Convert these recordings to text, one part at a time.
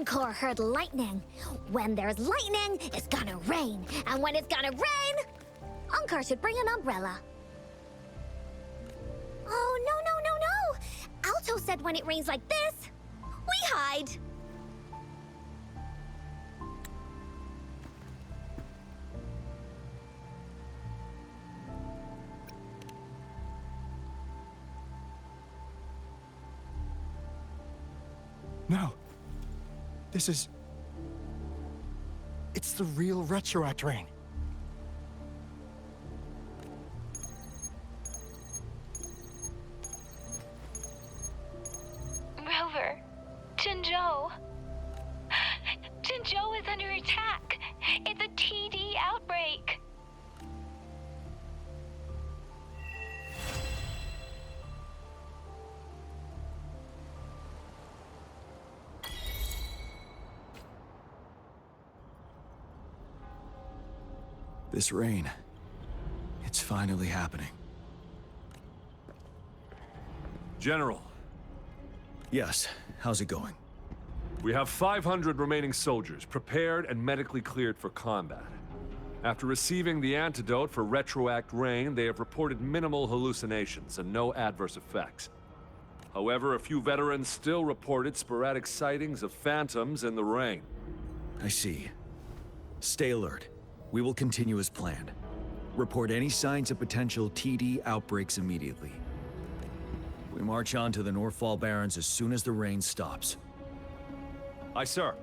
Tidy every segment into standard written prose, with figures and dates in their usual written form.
Encore heard lightning. When there's lightning, it's gonna rain. And when it's gonna rain, Encore should bring an umbrella. Oh, no. Alto said when it rains like this, we hide. No. This is... It's the real retroact rain. Rover, Jinzhou. Jinzhou is under attack. It's a TD outbreak. This rain, it's finally happening. General, Yes, how's it going? we have 500 remaining soldiers prepared and medically cleared for combat. After receiving the antidote for retroact rain, they have reported minimal hallucinations and no adverse effects. However, a few veterans still reported sporadic sightings of phantoms in the rain. I see. Stay alert. We will continue as planned. Report any signs of potential TD outbreaks immediately. We march on to the Northfall Barrens as soon as the rain stops. Aye, sir.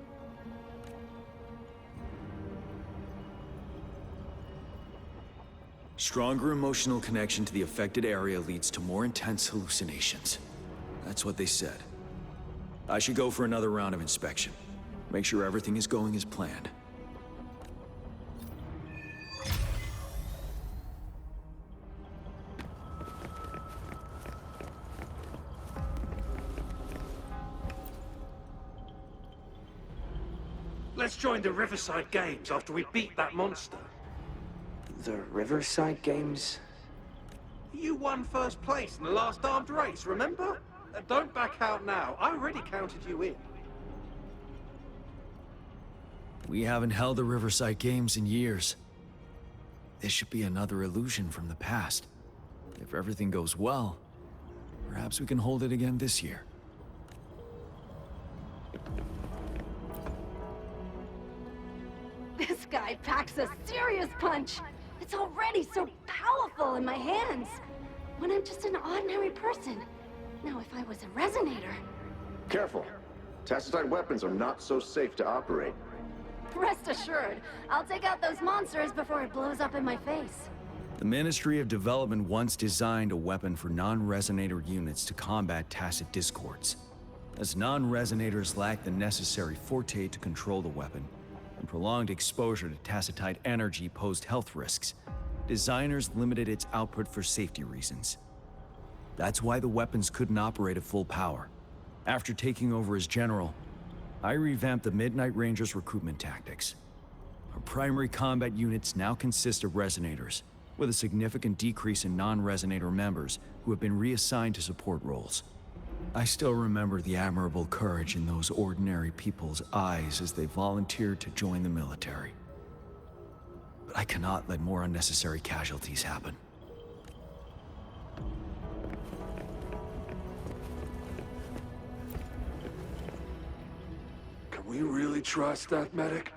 Stronger emotional connection to the affected area leads to more intense hallucinations. That's what they said. I should go for another round of inspection. Make sure everything is going as planned. Let's join the Riverside Games after we beat that monster. The Riverside Games? You won first place in the last armed race, remember? Don't back out now. I already counted you in. We haven't held the Riverside Games in years. This should be another illusion from the past. If everything goes well, perhaps we can hold it again this year. This guy packs a serious punch. It's already so powerful in my hands. When I'm just an ordinary person. Now, if I was a resonator... Careful. Tacitite weapons are not so safe to operate. Rest assured, I'll take out those monsters before it blows up in my face. The Ministry of Development once designed a weapon for non-resonator units to combat tacit discords. As non-resonators lack the necessary forte to control the weapon, and prolonged exposure to tacitite energy posed health risks, designers limited its output for safety reasons. That's why the weapons couldn't operate at full power. After taking over as general, I revamped the Midnight Rangers' recruitment tactics. Our primary combat units now consist of resonators, with a significant decrease in non-resonator members who have been reassigned to support roles. I still remember the admirable courage in those ordinary people's eyes as they volunteered to join the military. But I cannot let more unnecessary casualties happen. Can we really trust that medic?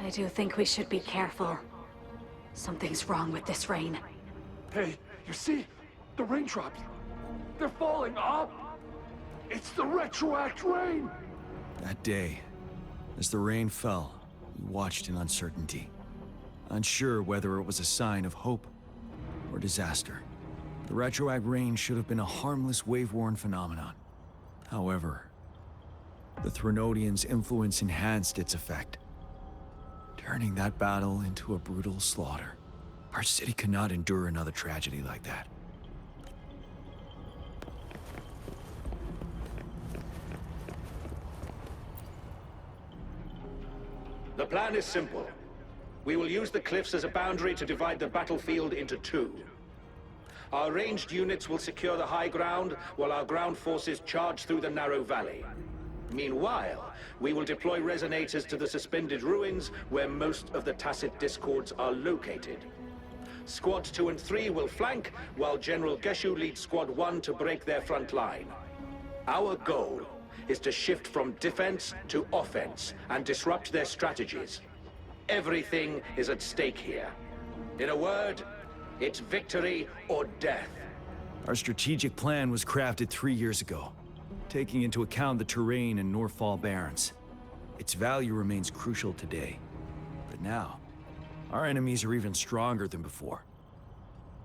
I do think we should be careful. Something's wrong with this rain. Hey, you see? The raindrops. They're falling up. It's the retroact rain. That day, as the rain fell, we watched in uncertainty, unsure whether it was a sign of hope or disaster. The retroact rain should have been a harmless wave-worn phenomenon. However, the Threnodians' influence enhanced its effect, turning that battle into a brutal slaughter. Our city cannot endure another tragedy like that. The plan is simple. We will use the cliffs as a boundary to divide the battlefield into two. Our ranged units will secure the high ground, while our ground forces charge through the narrow valley. Meanwhile, we will deploy resonators to the suspended ruins where most of the Tacit Discords are located. Squad 2 and 3 will flank, while General Geshu leads Squad 1 to break their front line. Our goal is to shift from defense to offense and disrupt their strategies. Everything is at stake here. In a word, it's victory or death. Our strategic plan was crafted 3 years ago, taking into account the terrain in Northfall Barrens. Its value remains crucial today. But now, our enemies are even stronger than before.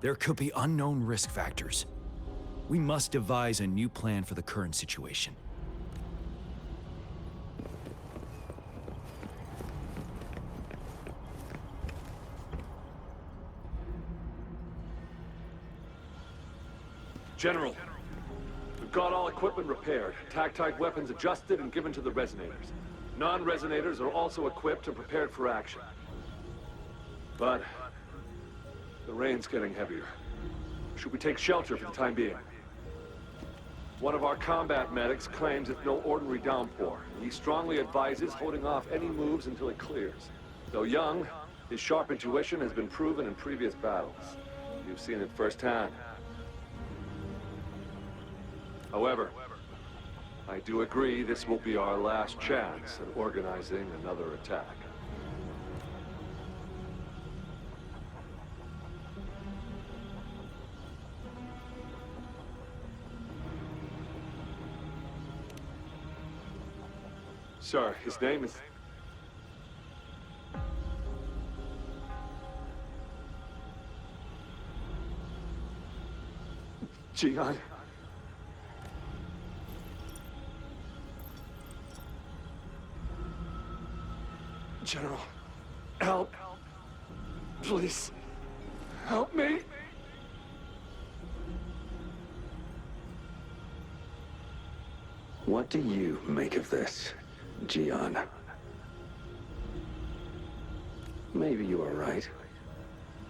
There could be unknown risk factors. We must devise a new plan for the current situation. General, we've got all equipment repaired, tactite weapons adjusted and given to the resonators. Non-resonators are also equipped and prepared for action. But the rain's getting heavier. Should we take shelter for the time being? One of our combat medics claims it's no ordinary downpour. He strongly advises holding off any moves until it clears. Though young, his sharp intuition has been proven in previous battles. You've seen it firsthand. However, I do agree this will be our last chance at organizing another attack. Sir, his name is... Jian. General, help. Please, help me. What do you make of this, Jian? Maybe you are right.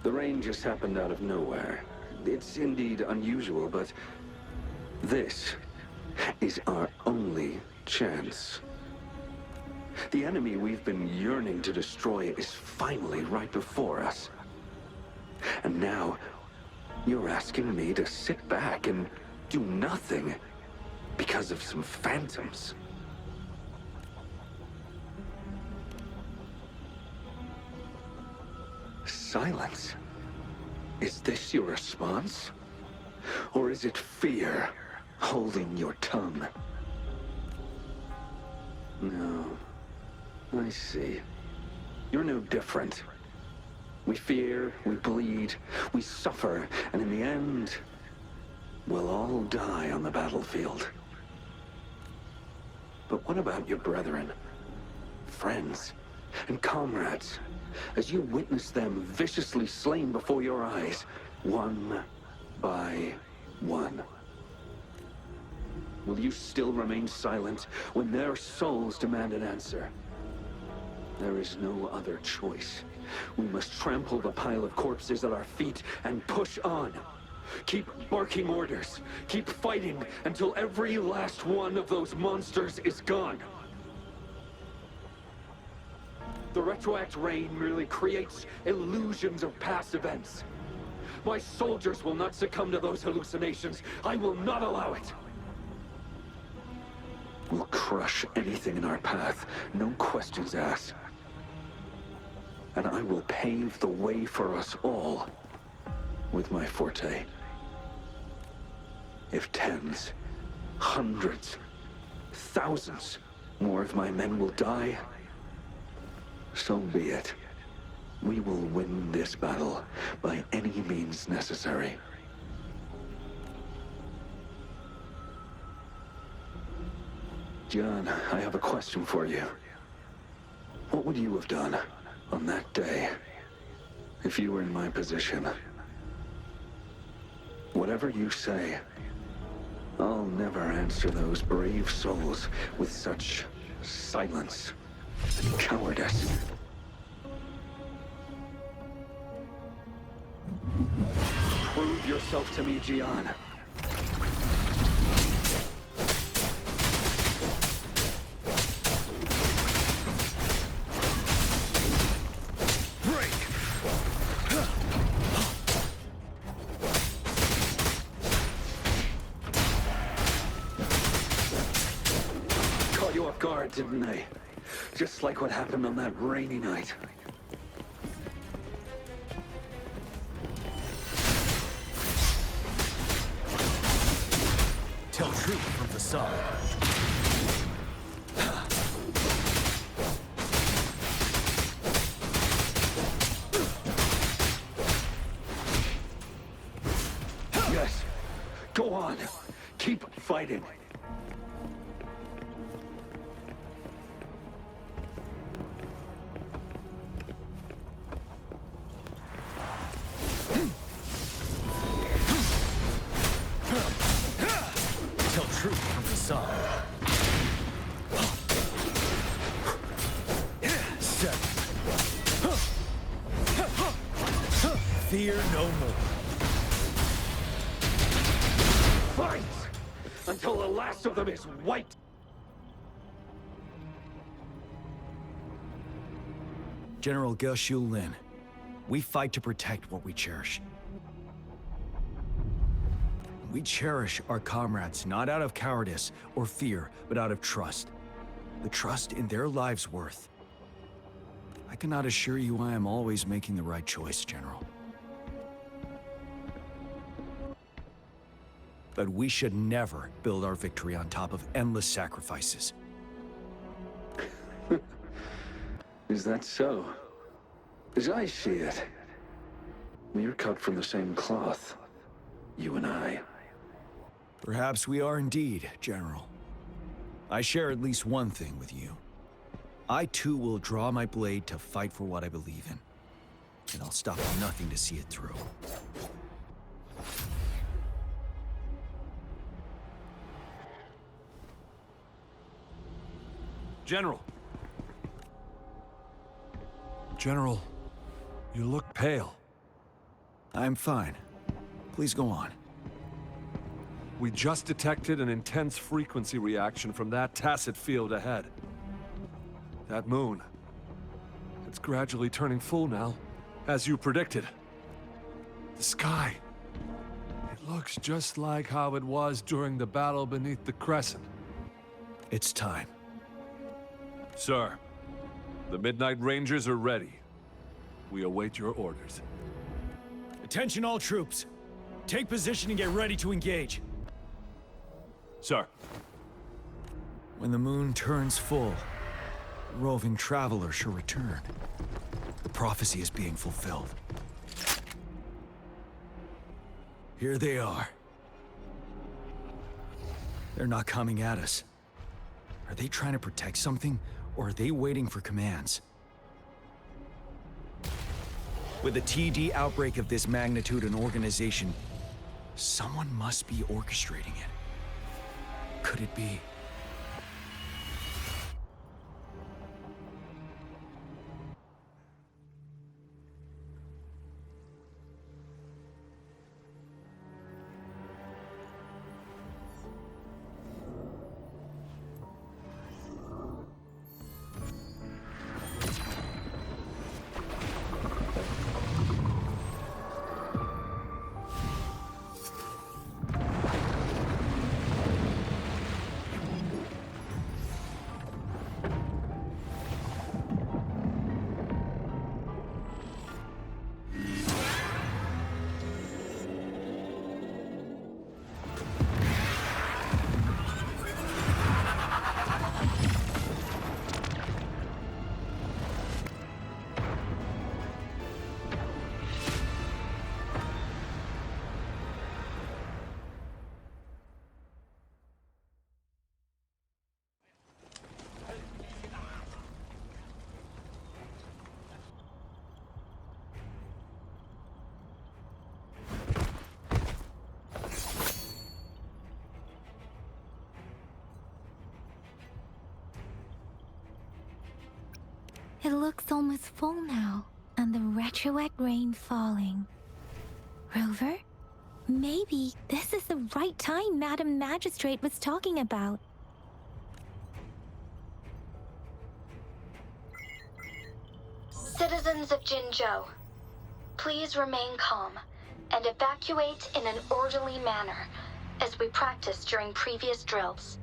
The rain just happened out of nowhere. It's indeed unusual, but this is our only chance. The enemy we've been yearning to destroy is finally right before us. And now, you're asking me to sit back and do nothing because of some phantoms. Silence. Is this your response? Or is it fear holding your tongue? No. I see. You're no different. We fear, we bleed, we suffer, and in the end, we'll all die on the battlefield. But what about your brethren, friends, and comrades, as you witness them viciously slain before your eyes, one by one? Will you still remain silent when their souls demand an answer? There is no other choice. We must trample the pile of corpses at our feet and push on. Keep barking orders. Keep fighting until every last one of those monsters is gone. The retroact rain merely creates illusions of past events. My soldiers will not succumb to those hallucinations. I will not allow it. We'll crush anything in our path, no questions asked. And I will pave the way for us all with my forte. If tens, hundreds, thousands more of my men will die, so be it. We will win this battle by any means necessary. John, I have a question for you. What would you have done on that day if you were in my position? Whatever you say, I'll never answer those brave souls with such silence and cowardice. Prove yourself to me, Jian. didn't they? Just like what happened on that rainy night. Tell truth from the side. Yes. Go on. Keep fighting. Tell truth from the side. 7. Fear no more. Fight! Until the last of them is wiped! General Geshu Lin, we fight to protect what we cherish. We cherish our comrades not out of cowardice or fear, but out of trust. The trust in their lives' worth. I cannot assure you I am always making the right choice, General. But we should never build our victory on top of endless sacrifices. Is that so? As I see it, we're cut from the same cloth. You and I. Perhaps we are indeed, General. I share at least one thing with you. I too will draw my blade to fight for what I believe in. And I'll stop at nothing to see it through. General. General, you look pale. I'm fine. Please go on. We just detected an intense frequency reaction from that tacit field ahead. That moon. It's gradually turning full now, as you predicted. The sky. It looks just like how it was during the battle beneath the Crescent. It's time. Sir, the Midnight Rangers are ready. We await your orders. Attention all troops. Take position and get ready to engage. Sir. When the moon turns full, the roving traveler shall return. The prophecy is being fulfilled. Here they are. They're not coming at us. Are they trying to protect something, or are they waiting for commands? With a TD outbreak of this magnitude and organization, someone must be orchestrating it. Could it be? It looks almost full now, and the retroact rain falling. Rover? Maybe this is the right time Madam Magistrate was talking about. Citizens of Jinzhou, please remain calm and evacuate in an orderly manner, as we practiced during previous drills.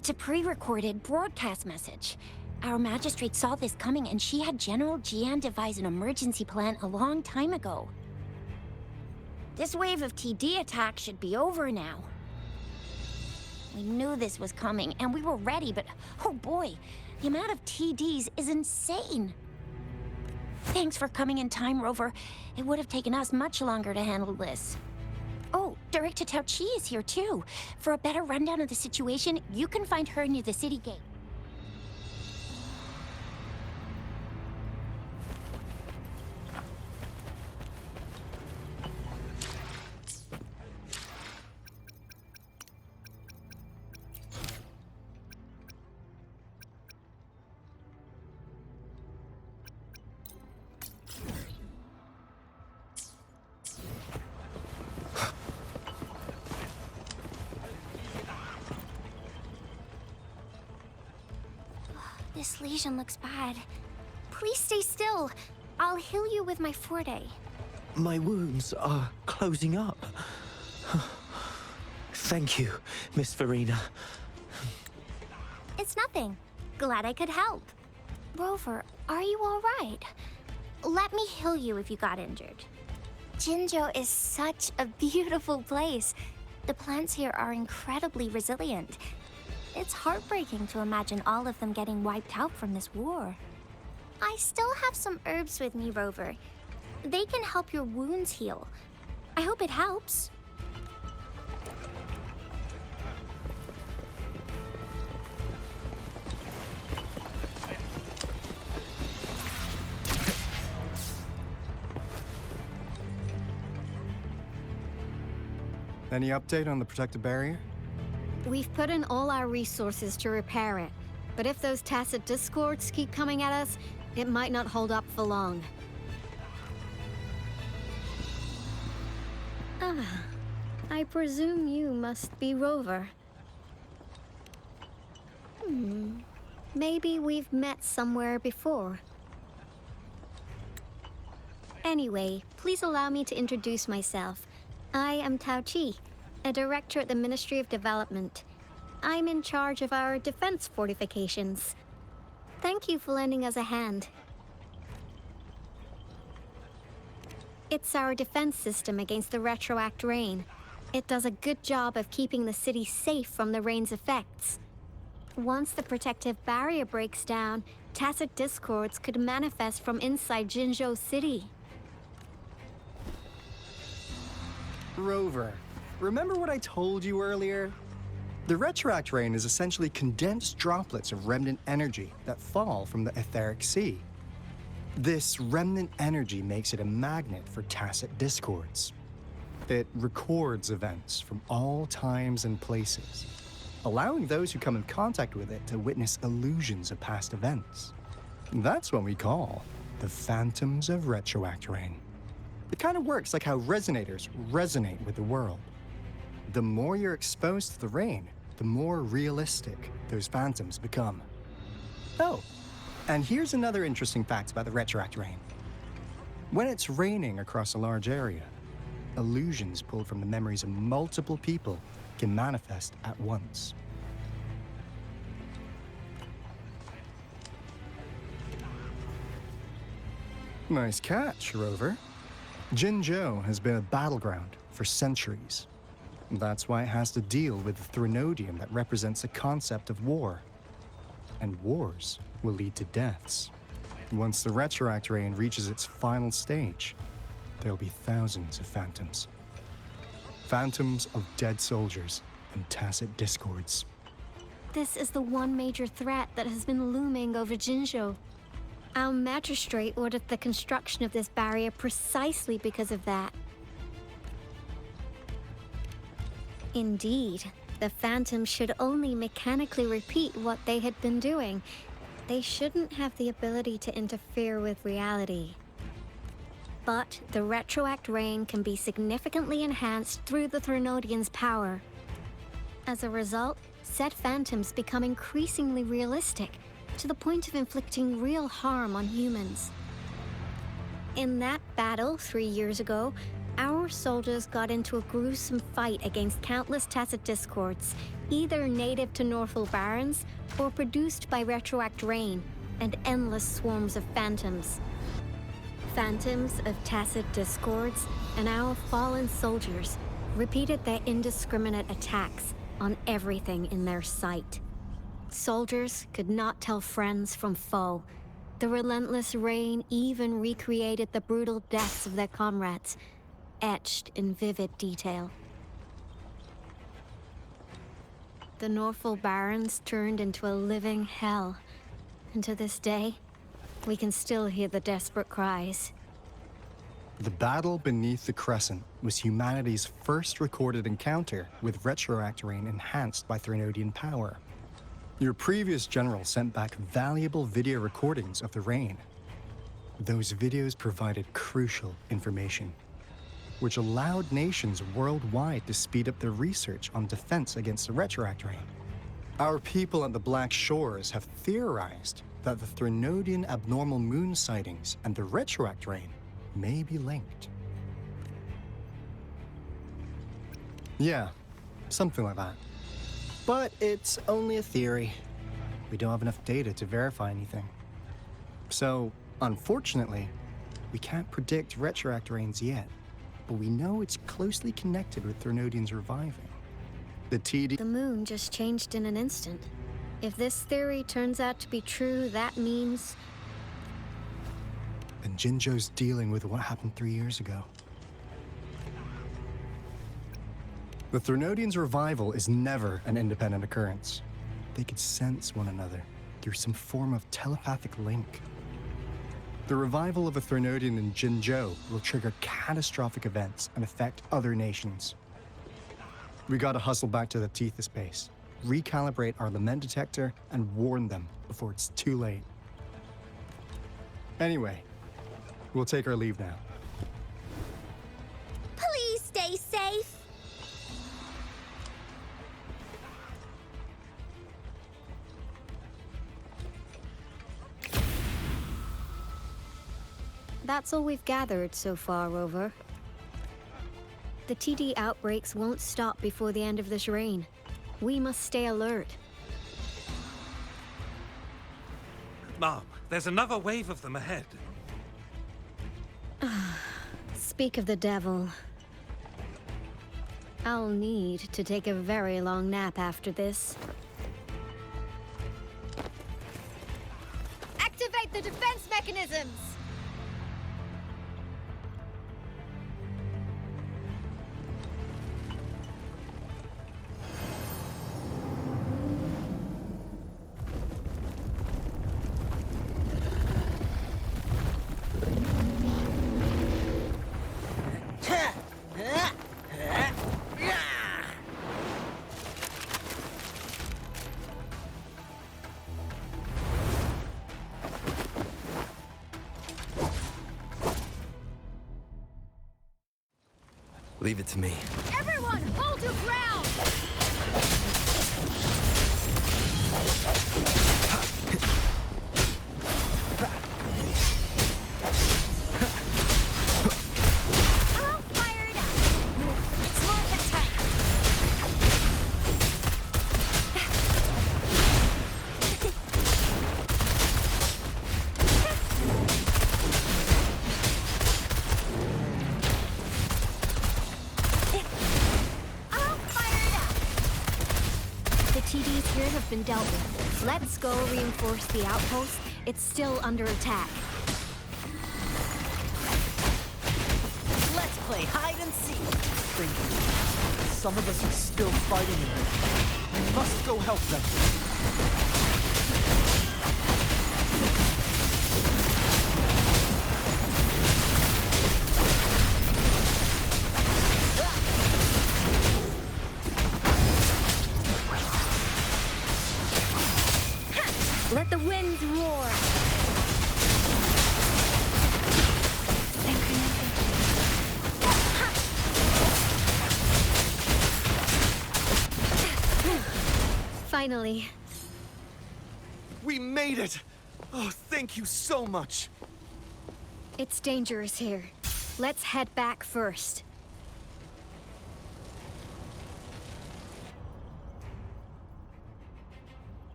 It's a pre-recorded broadcast message. Our magistrate saw this coming and she had General Jian devise an emergency plan a long time ago. This wave of TD attacks should be over now. We knew this was coming and we were ready, but oh boy, the amount of TDs is insane. Thanks for coming in time, Rover. It would have taken us much longer to handle this. Oh, Director Tao Chi is here too. For a better rundown of the situation, you can find her near the city gate. This lesion looks bad. Please stay still. I'll heal you with my Forte. My wounds are closing up. Thank you, Miss Verena. It's nothing. Glad I could help. Rover, are you all right? Let me heal you if you got injured. Jinzhou is such a beautiful place. The plants here are incredibly resilient. It's heartbreaking to imagine all of them getting wiped out from this war. I still have some herbs with me, Rover. They can help your wounds heal. I hope it helps. Any update on the protective barrier? We've put in all our resources to repair it, but if those tacit discords keep coming at us, it might not hold up for long. Ah, I presume you must be Rover. Maybe we've met somewhere before. Anyway, please allow me to introduce myself. I am Tao Chi, a director at the Ministry of Development. I'm in charge of our defense fortifications. Thank you for lending us a hand. It's our defense system against the retroact rain. It does a good job of keeping the city safe from the rain's effects. Once the protective barrier breaks down, tacit discords could manifest from inside Jinzhou City. Rover, remember what I told you earlier? The retroact rain is essentially condensed droplets of remnant energy that fall from the etheric sea. This remnant energy makes it a magnet for tacit discords. It records events from all times and places, allowing those who come in contact with it to witness illusions of past events. That's what we call the phantoms of retroact rain. It kind of works like how resonators resonate with the world. The more you're exposed to the rain, the more realistic those phantoms become. Oh, and here's another interesting fact about the retroact rain. When it's raining across a large area, illusions pulled from the memories of multiple people can manifest at once. Nice catch, Rover. Jinzhou has been a battleground for centuries. That's why it has to deal with the Threnodium that represents the concept of war. And wars will lead to deaths. Once the retroact rain reaches its final stage, there'll be thousands of phantoms. Phantoms of dead soldiers and tacit discords. This is the one major threat that has been looming over Jinzhou. Our magistrate ordered the construction of this barrier precisely because of that. Indeed, the Phantoms should only mechanically repeat what they had been doing. They shouldn't have the ability to interfere with reality. But the retroact rain can be significantly enhanced through the Threnodian's power. As a result, said Phantoms become increasingly realistic, to the point of inflicting real harm on humans. In that battle 3 years ago, our soldiers got into a gruesome fight against countless tacit discords, either native to Northal Barrens or produced by retroact rain and endless swarms of phantoms. Phantoms of tacit discords and our fallen soldiers repeated their indiscriminate attacks on everything in their sight. Soldiers could not tell friends from foe. The relentless rain even recreated the brutal deaths of their comrades, etched in vivid detail. The Northal Barrens turned into a living hell, and to this day, we can still hear the desperate cries. The battle beneath the Crescent was humanity's first recorded encounter with retroact rain enhanced by Threnodian power. Your previous general sent back valuable video recordings of the rain. Those videos provided crucial information, which allowed nations worldwide to speed up their research on defense against the retroact rain. Our people at the Black Shores have theorized that the Threnodian abnormal moon sightings and the retroact rain may be linked. Yeah, something like that. But it's only a theory. We don't have enough data to verify anything. So, unfortunately, we can't predict retroact rains yet, but we know it's closely connected with Threnodians reviving. The moon just changed in an instant. If this theory turns out to be true, that means... And Jinzhou's dealing with what happened 3 years ago. The Threnodians' revival is never an independent occurrence. They could sense one another through some form of telepathic link. The revival of a Threnodian in Jinzhou will trigger catastrophic events and affect other nations. We gotta hustle back to the Tethys base, recalibrate our lament detector, and warn them before it's too late. Anyway, we'll take our leave now. Please stay safe. That's all we've gathered so far, Rover. The TD outbreaks won't stop before the end of this reign. We must stay alert. Mom, there's another wave of them ahead. Speak of the devil. I'll need to take a very long nap after this. Activate the defense mechanisms! Leave it to me. Everyone, hold your ground! I'll fire it up. It's worth a try. TDs here have been dealt with. Let's go reinforce the outpost. It's still under attack. Let's play hide and seek. Some of us are still fighting in there. We must go help them. Let the winds roar! Finally. We made it! Oh, thank you so much! It's dangerous here. Let's head back first.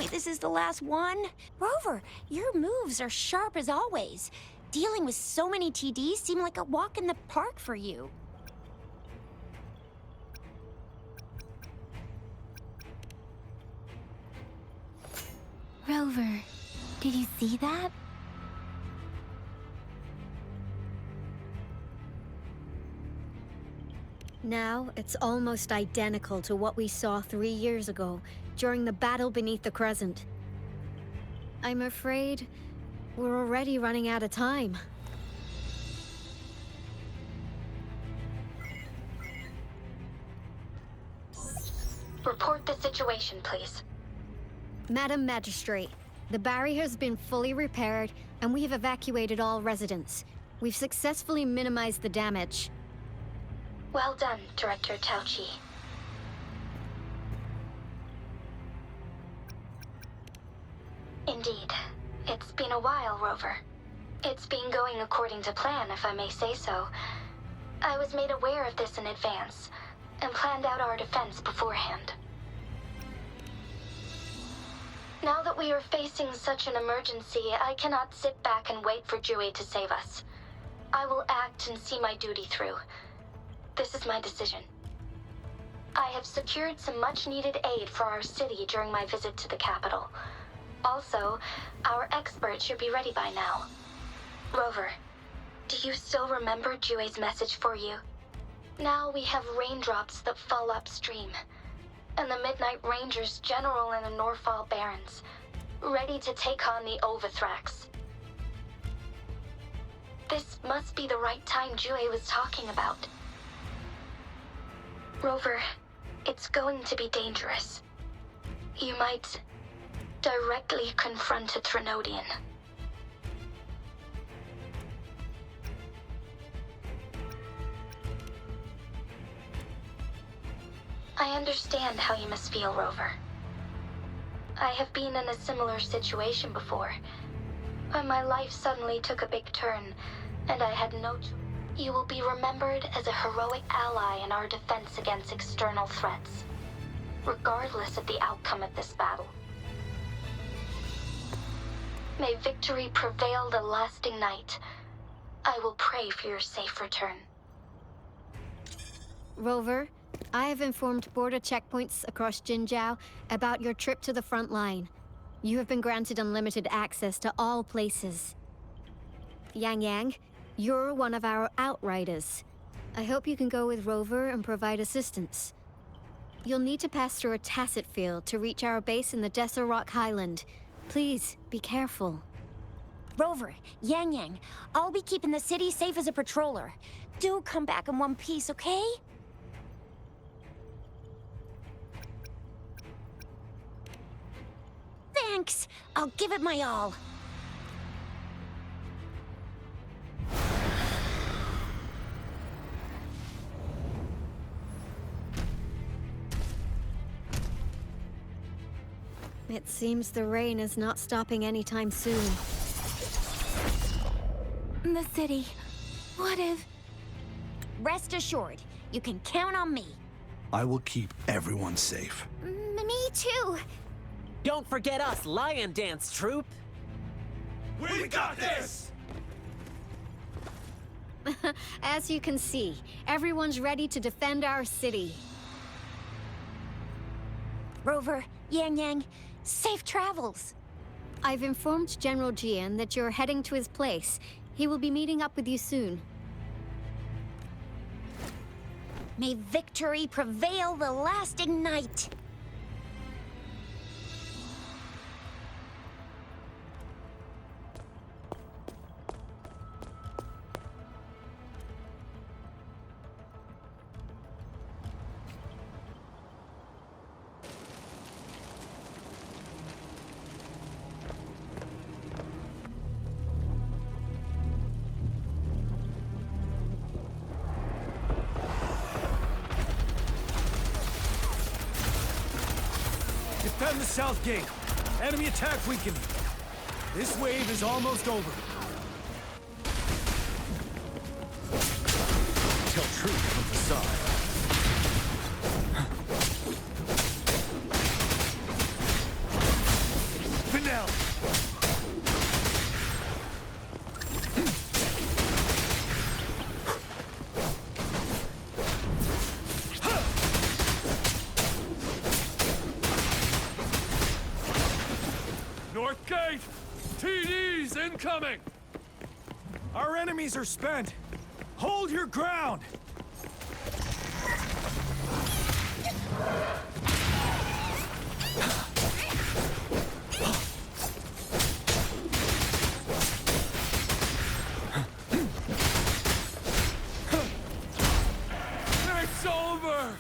me this is the last one? Rover, your moves are sharp as always. Dealing with so many TDs seem like a walk in the park for you. Rover, did you see that? Now, it's almost identical to what we saw 3 years ago, during the battle beneath the Crescent. I'm afraid we're already running out of time. Report the situation, please. Madam Magistrate, the barrier has been fully repaired, and we have evacuated all residents. We've successfully minimized the damage. Well done, Director Tauchi. Indeed. It's been a while, Rover. It's been going according to plan, if I may say so. I was made aware of this in advance, and planned out our defense beforehand. Now that we are facing such an emergency, I cannot sit back and wait for Jue to save us. I will act and see my duty through. This is my decision. I have secured some much-needed aid for our city during my visit to the capital. Also, our expert should be ready by now. Rover, do you still remember Jue's message for you? Now we have raindrops that fall upstream, and the Midnight Rangers general in the Norfall Barrens, ready to take on the Overthrax. This must be the right time Jue was talking about. Rover, it's going to be dangerous. You might directly confront a Trinodian. I understand how you must feel, Rover. I have been in a similar situation before, when my life suddenly took a big turn, and I had no choice. You will be remembered as a heroic ally in our defense against external threats, regardless of the outcome of this battle. May victory prevail the lasting night. I will pray for your safe return. Rover, I have informed border checkpoints across Jinzhou about your trip to the front line. You have been granted unlimited access to all places. Yang Yang, you're one of our outriders. I hope you can go with Rover and provide assistance. You'll need to pass through a tacit field to reach our base in the Desert Rock Highland. Please, be careful. Rover, Yang Yang, I'll be keeping the city safe as a patroller. Do come back in one piece, okay? Thanks! I'll give it my all. It seems the rain is not stopping anytime soon. The city. What if... Rest assured, you can count on me. I will keep everyone safe. Me too. Don't forget us, Lion Dance Troop! We got this! As you can see, everyone's ready to defend our city. Rover, Yang Yang, safe travels. I've informed General Jian that you're heading to his place. He will be meeting up with you soon. May victory prevail the lasting night. Defend the south gate. Enemy attack weakened. This wave is almost over. Tell truth from facade. still! North Gate! TDs incoming! Our enemies are spent! Hold your ground! It's over!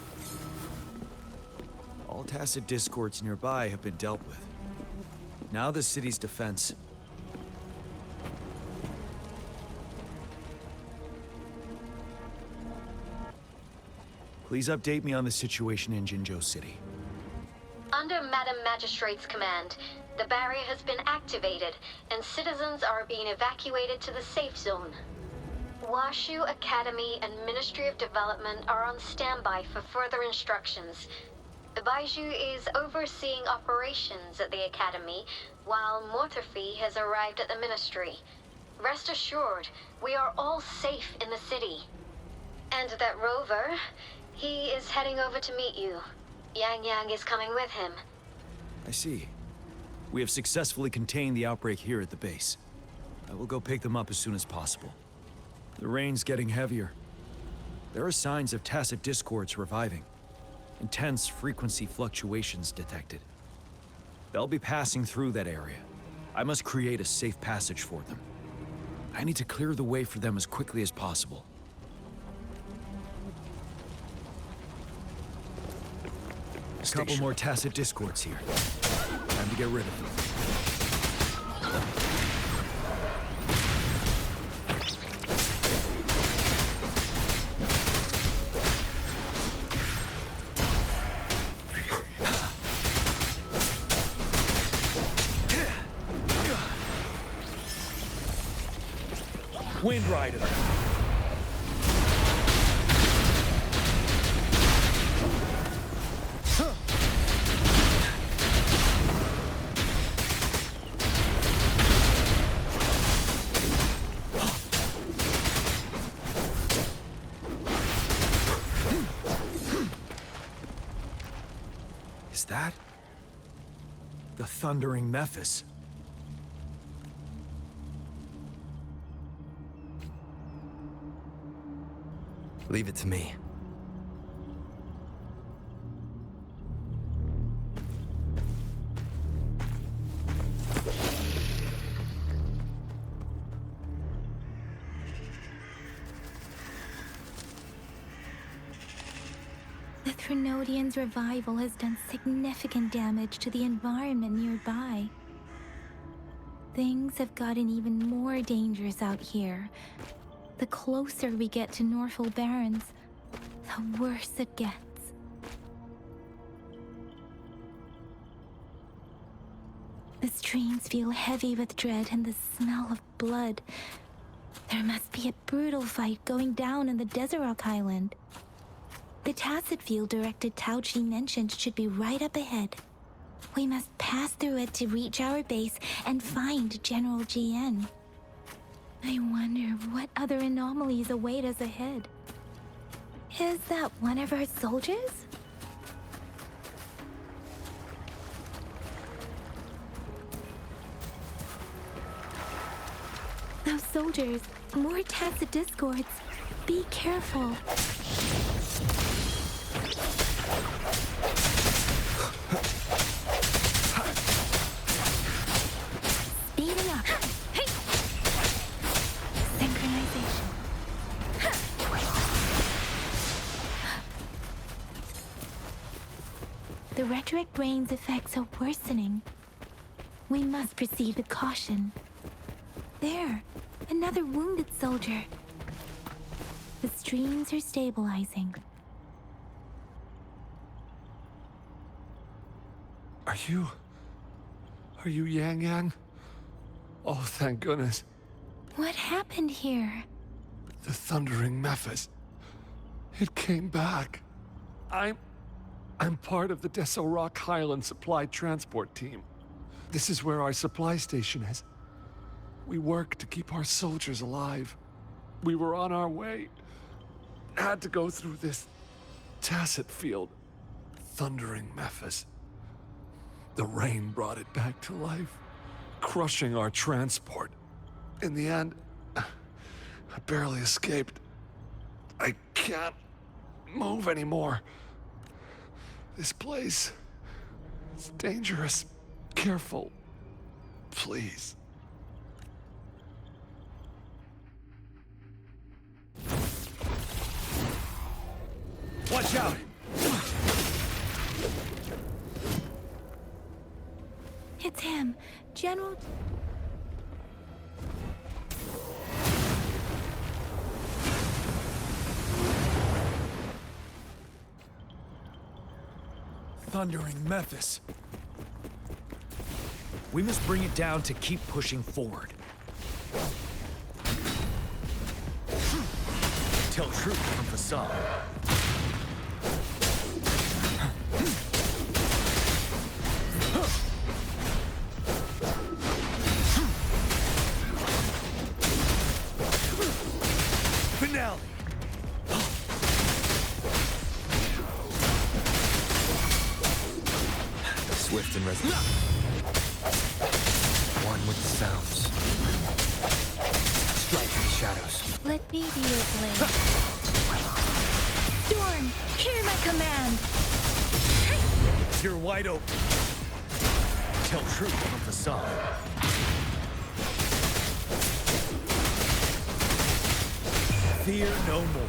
All tacit discords nearby have been dealt with. Now the city's defense. Please update me on the situation in Jinzhou City. Under Madam Magistrate's command, the barrier has been activated, and citizens are being evacuated to the safe zone. Washu Academy and Ministry of Development are on standby for further instructions. Baiju is overseeing operations at the Academy, while Mortophy has arrived at the Ministry. Rest assured, we are all safe in the city. And that Rover, he is heading over to meet you. Yang Yang is coming with him. I see. We have successfully contained the outbreak here at the base. I will go pick them up as soon as possible. The rain's getting heavier. There are signs of tacit discords reviving. Intense frequency fluctuations detected. They'll be passing through that area. I must create a safe passage for them. I need to clear the way for them as quickly as possible. A couple more tacit discords here. Time to get rid of them. Wind Rider. Is that the thundering Mephis? Leave it to me. The Threnodian's revival has done significant damage to the environment nearby. Things have gotten even more dangerous out here. The closer we get to Norfolk Barrens, the worse it gets. The streams feel heavy with dread and the smell of blood. There must be a brutal fight going down in the Desert Rock Island. The tacit field Director Tauchi mentioned should be right up ahead. We must pass through it to reach our base and find General GN. I wonder what other anomalies await us ahead. Is that one of our soldiers? Those soldiers, more tacit discords. Be careful. Speeding up. Hey! Synchronization. The retroact rain's effects are worsening. We must proceed with caution. There, another wounded soldier. The streams are stabilizing. Are you Yang Yang? Oh, thank goodness. What happened here? The thundering Mephis. It came back. I'm part of the Deso Rock Highland Supply Transport Team. This is where our supply station is. We work to keep our soldiers alive. We were on our way. Had to go through this tacit field. Thundering Memphis. The rain brought it back to life, crushing our transport. In the end, I barely escaped. I can't move anymore. This place is dangerous. Careful, please. Watch out! It's him, General... Thundering Memphis. We must bring it down to keep pushing forward. Tell truth from facade. Finale. Swift and resolute. One with the sounds. Strike in the shadows. Let me be your blade. Storm, hear my command! You're wide open. Tell truth from facade. Fear no more.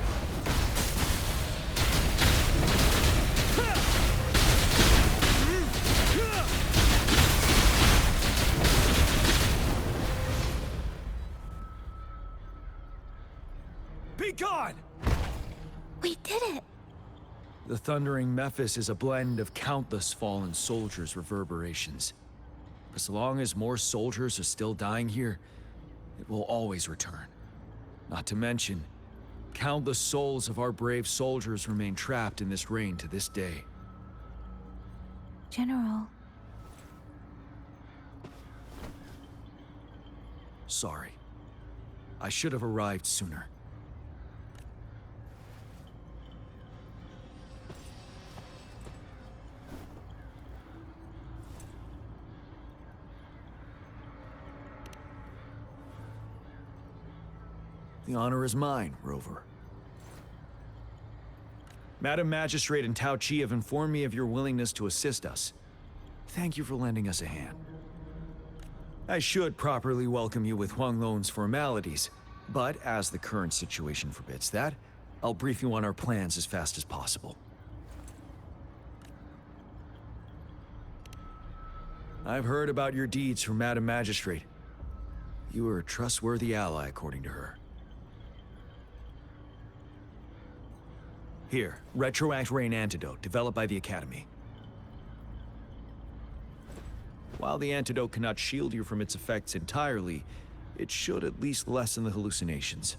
Be gone! We did it! The Thundering Memphis is a blend of countless fallen soldiers' reverberations. As long as more soldiers are still dying here, it will always return. Not to mention, countless souls of our brave soldiers remain trapped in this rain to this day. General, Sorry. I should have arrived sooner. The honor is mine, Rover. Madam Magistrate and Tao Chi have informed me of your willingness to assist us. Thank you for lending us a hand. I should properly welcome you with Huang Lon's formalities, but as the current situation forbids that, I'll brief you on our plans as fast as possible. I've heard about your deeds from Madam Magistrate. You are a trustworthy ally, according to her. Here, Retroact Rain Antidote, developed by the Academy. While the antidote cannot shield you from its effects entirely, it should at least lessen the hallucinations.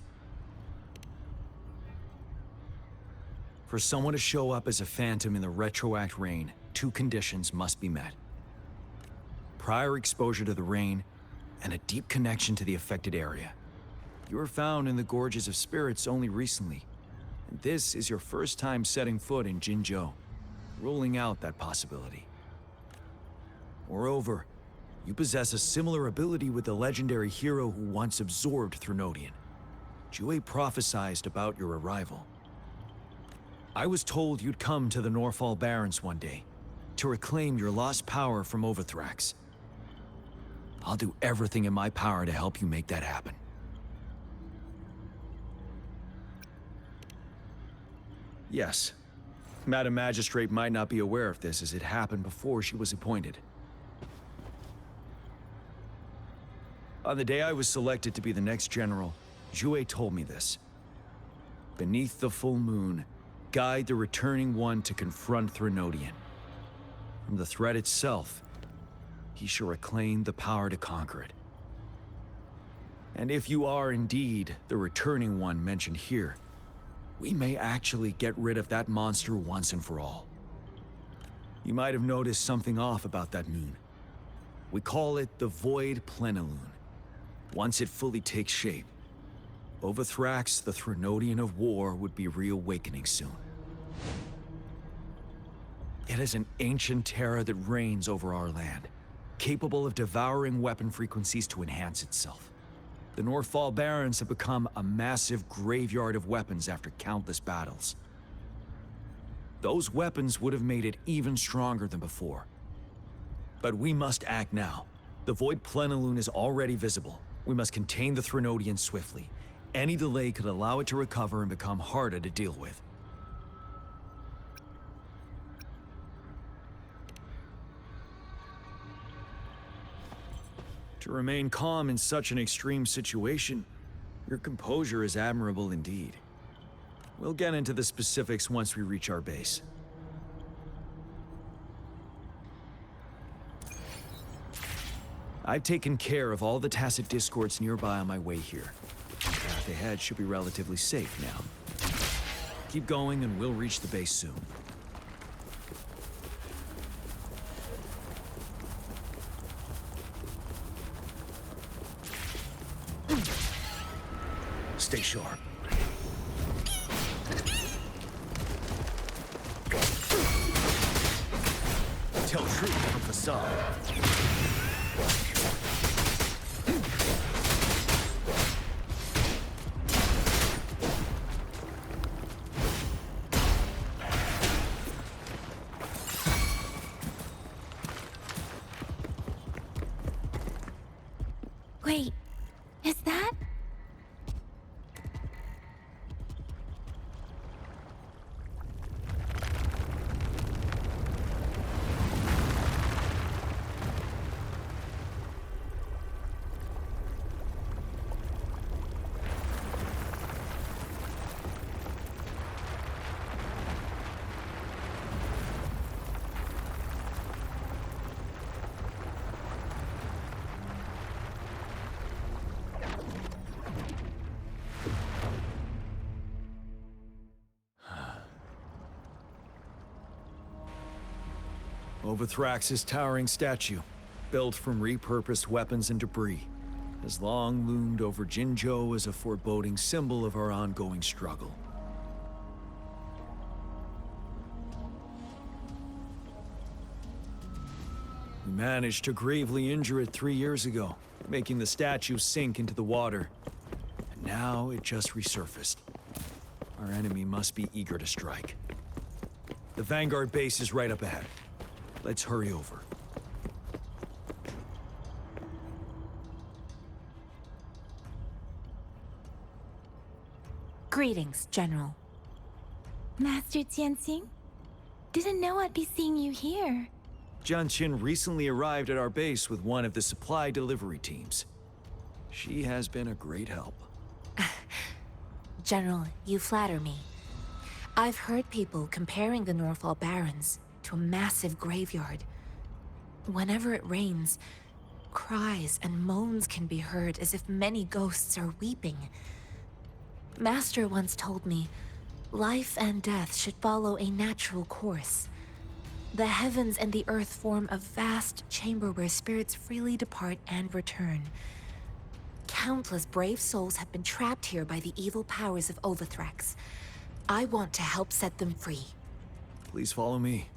For someone to show up as a phantom in the Retroact Rain, two conditions must be met. Prior exposure to the rain, and a deep connection to the affected area. You were found in the Gorges of Spirits only recently. And this is your first time setting foot in Jinzhou, ruling out that possibility. Moreover, you possess a similar ability with the legendary hero who once absorbed Threnodian. Jue prophesized about your arrival. I was told you'd come to the Norfall Barrens one day, to reclaim your lost power from Overthrax. I'll do everything in my power to help you make that happen. Yes, Madam Magistrate might not be aware of this as it happened before she was appointed. On the day I was selected to be the next general, Jue told me this. Beneath the full moon, guide the returning one to confront Threnodian. From the threat itself, he shall reclaim the power to conquer it. And if you are indeed the returning one mentioned here, we may actually get rid of that monster once and for all. You might have noticed something off about that moon. We call it the Void Plenilune. Once it fully takes shape, Overthrax, the Threnodian of War, would be reawakening soon. It is an ancient terror that reigns over our land, capable of devouring weapon frequencies to enhance itself. The Northfall Barrens have become a massive graveyard of weapons after countless battles. Those weapons would have made it even stronger than before. But we must act now. The Void Plenilune is already visible. We must contain the Threnodian swiftly. Any delay could allow it to recover and become harder to deal with. To remain calm in such an extreme situation, your composure is admirable indeed. We'll get into the specifics once we reach our base. I've taken care of all the Tacet discords nearby on my way here. The path ahead should be relatively safe now. Keep going and we'll reach the base soon. Stay sharp. Tell truth from facade. Wait, is that? Overthrax's towering statue, built from repurposed weapons and debris, has long loomed over Jinzhou as a foreboding symbol of our ongoing struggle. We managed to gravely injure it 3 years ago, making the statue sink into the water. And now it just resurfaced. Our enemy must be eager to strike. The Vanguard base is right up ahead. Let's hurry over. Greetings, General. Master Jianxing? Didn't know I'd be seeing you here. Jianqin recently arrived at our base with one of the supply delivery teams. She has been a great help. General, you flatter me. I've heard people comparing the Northfall Barrens to a massive graveyard. Whenever it rains, cries and moans can be heard as if many ghosts are weeping. Master once told me, life and death should follow a natural course. The heavens and the earth form a vast chamber where spirits freely depart and return. Countless brave souls have been trapped here by the evil powers of Overthrax. I want to help set them free. Please follow me.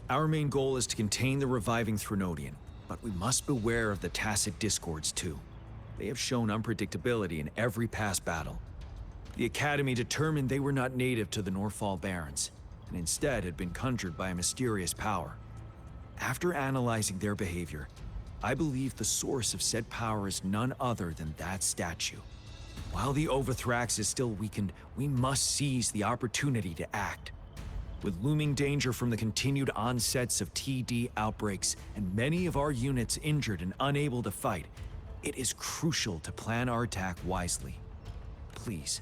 Our main goal is to contain the reviving Threnodian, but we must beware of the Tacet discords too. They have shown unpredictability in every past battle. The Academy determined they were not native to the Northfall Barrens, and instead had been conjured by a mysterious power. After analyzing their behavior, I believe the source of said power is none other than that statue. While the Overthrax is still weakened, we must seize the opportunity to act. With looming danger from the continued onsets of TD outbreaks and many of our units injured and unable to fight, it is crucial to plan our attack wisely. Please,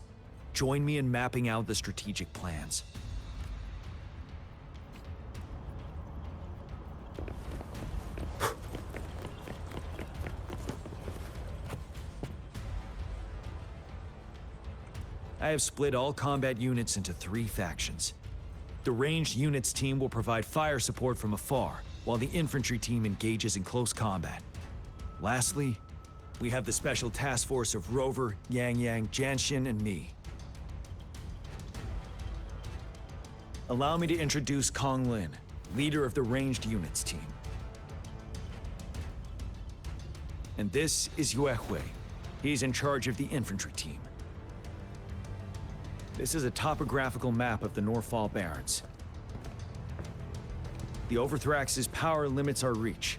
join me in mapping out the strategic plans. I have split all combat units into 3 factions. The ranged units team will provide fire support from afar, while the infantry team engages in close combat. Lastly, we have the special task force of Rover, Yang Yang, Janshin, and me. Allow me to introduce Kong Lin, leader of the ranged units team. And this is Yue Hui. He's in charge of the infantry team. This is a topographical map of the Norfall Barrens. The Overthrax's power limits our reach.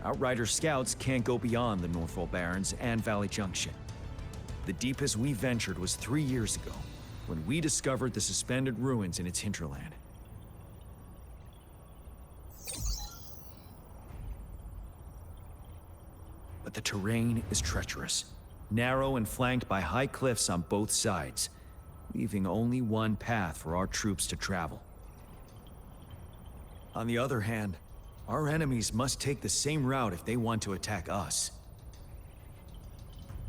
Outrider scouts can't go beyond the Norfall Barrens and Valley Junction. The deepest we ventured was 3 years ago, when we discovered the suspended ruins in its hinterland. But the terrain is treacherous, narrow and flanked by high cliffs on both sides, leaving only one path for our troops to travel. On the other hand, our enemies must take the same route if they want to attack us.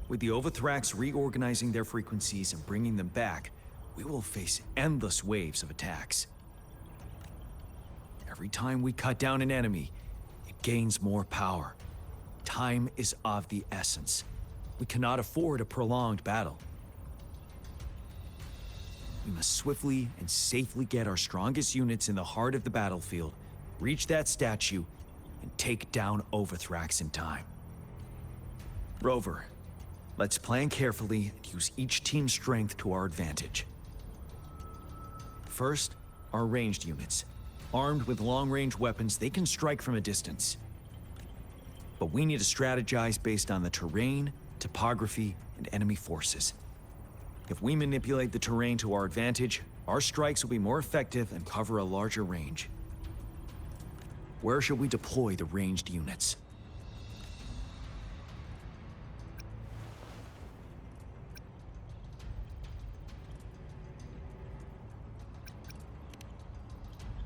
With the Overthrax reorganizing their frequencies and bringing them back, we will face endless waves of attacks. Every time we cut down an enemy, it gains more power. Time is of the essence. We cannot afford a prolonged battle. We must swiftly and safely get our strongest units in the heart of the battlefield, reach that statue, and take down Overthrax in time. Rover, let's plan carefully and use each team's strength to our advantage. First, our ranged units. Armed with long-range weapons, they can strike from a distance. But we need to strategize based on the terrain, topography, and enemy forces. If we manipulate the terrain to our advantage, our strikes will be more effective and cover a larger range. Where should we deploy the ranged units?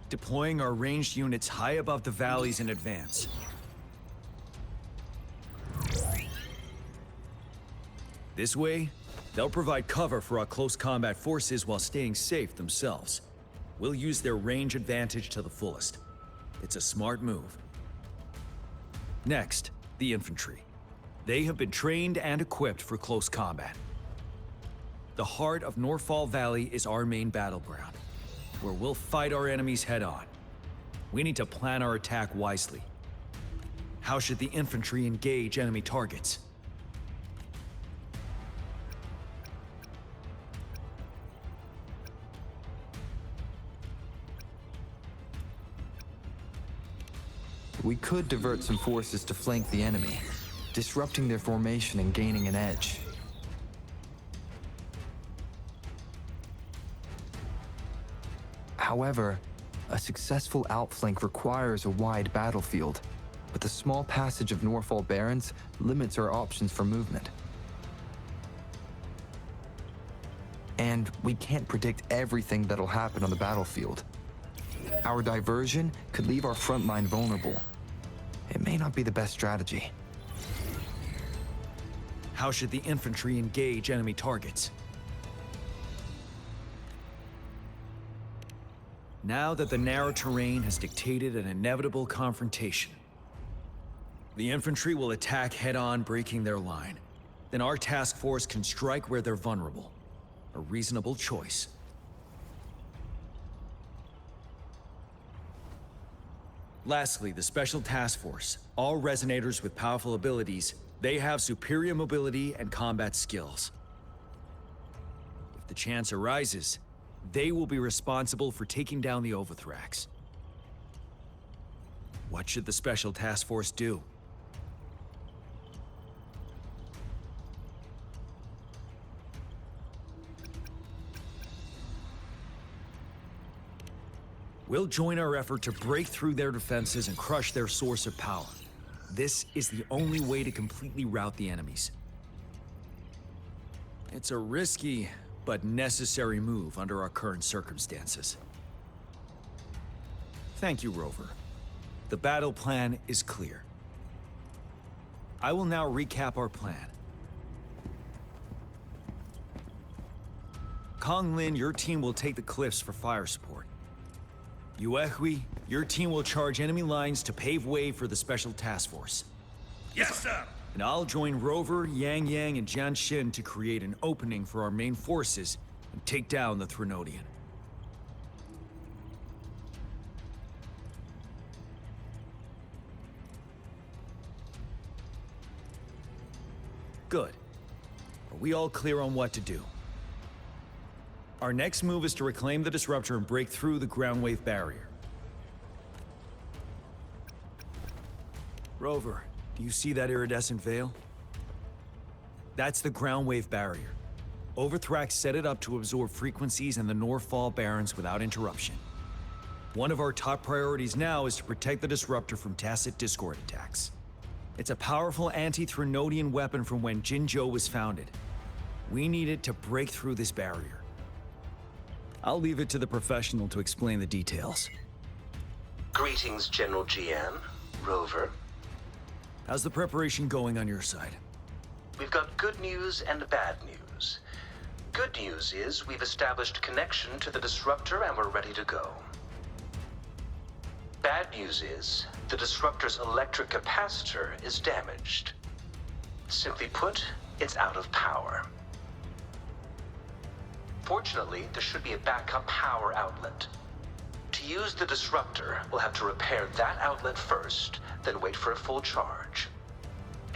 Deploying our ranged units high above the valleys in advance. This way, they'll provide cover for our close combat forces while staying safe themselves. We'll use their range advantage to the fullest. It's a smart move. Next, the infantry. They have been trained and equipped for close combat. The heart of Norfall Valley is our main battleground, where we'll fight our enemies head-on. We need to plan our attack wisely. How should the infantry engage enemy targets? We could divert some forces to flank the enemy, disrupting their formation and gaining an edge. However, a successful outflank requires a wide battlefield, but the small passage of Norfall Barrens limits our options for movement. And we can't predict everything that'll happen on the battlefield. Our diversion could leave our front line vulnerable. It may not be the best strategy. How should the infantry engage enemy targets? Now that the narrow terrain has dictated an inevitable confrontation, the infantry will attack head-on, breaking their line. Then our task force can strike where they're vulnerable. A reasonable choice. Lastly, the Special Task Force. All resonators with powerful abilities, they have superior mobility and combat skills. If the chance arises, they will be responsible for taking down the Overthrax. What should the Special Task Force do? We'll join our effort to break through their defenses and crush their source of power. This is the only way to completely rout the enemies. It's a risky but necessary move under our current circumstances. Thank you, Rover. The battle plan is clear. I will now recap our plan. Kong Lin, your team will take the cliffs for fire support. Uehui, your team will charge enemy lines to pave way for the Special Task Force. Yes, sir. And I'll join Rover, Yang Yang, and Jian Xin to create an opening for our main forces and take down the Threnodian. Good. Are we all clear on what to do? Our next move is to reclaim the Disruptor and break through the ground wave barrier. Rover, do you see that iridescent veil? That's the ground wave barrier. Overthrax set it up to absorb frequencies in the Northfall Barrens without interruption. One of our top priorities now is to protect the Disruptor from Tacit Discord attacks. It's a powerful anti-Threnodian weapon from when Jinzhou was founded. We need it to break through this barrier. I'll leave it to the professional to explain the details. Greetings, General Jian, Rover. How's the preparation going on your side? We've got good news and bad news. Good news is we've established connection to the Disruptor and we're ready to go. Bad news is the Disruptor's electric capacitor is damaged. Simply put, it's out of power. Fortunately, there should be a backup power outlet. To use the Disruptor, we'll have to repair that outlet first, then wait for a full charge.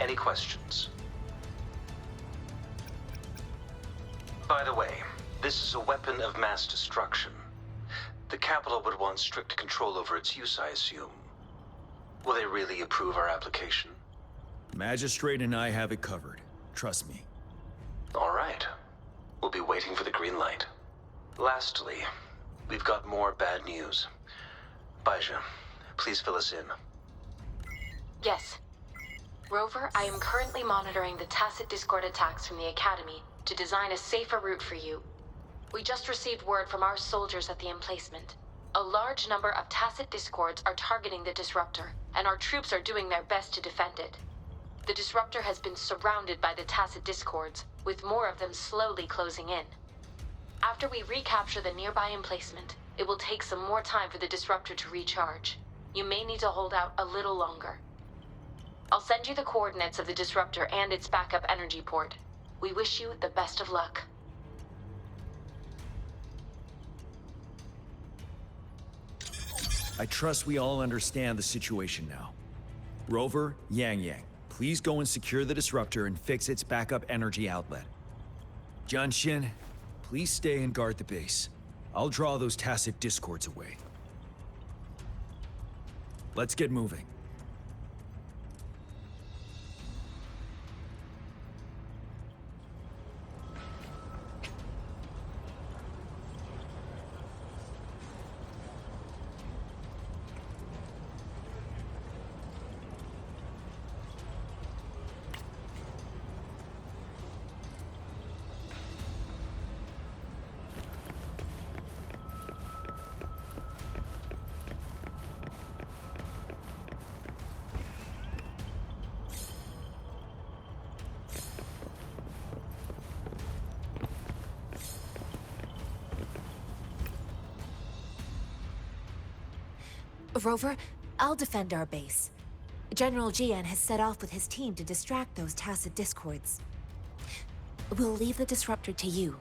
Any questions? By the way, this is a weapon of mass destruction. The capital would want strict control over its use, I assume. Will they really approve our application? Magistrate and I have it covered. Trust me. All right. We'll be waiting for the green light. Lastly, we've got more bad news. Baizha, please fill us in. Yes. Rover, I am currently monitoring the Tacit Discord attacks from the Academy to design a safer route for you. We just received word from our soldiers at the emplacement. A large number of Tacit Discords are targeting the Disruptor, and our troops are doing their best to defend it. The Disruptor has been surrounded by the Tacit Discords, with more of them slowly closing in. After we recapture the nearby emplacement, it will take some more time for the Disruptor to recharge. You may need to hold out a little longer. I'll send you the coordinates of the Disruptor and its backup energy port. We wish you the best of luck. I trust we all understand the situation now. Rover, Yang Yang, please go and secure the Disruptor and fix its backup energy outlet. Jian Xin, please stay and guard the base. I'll draw those Tacit Discords away. Let's get moving. Rover, I'll defend our base. General Jian has set off with his team to distract those Tacit Discords. We'll leave the Disruptor to you.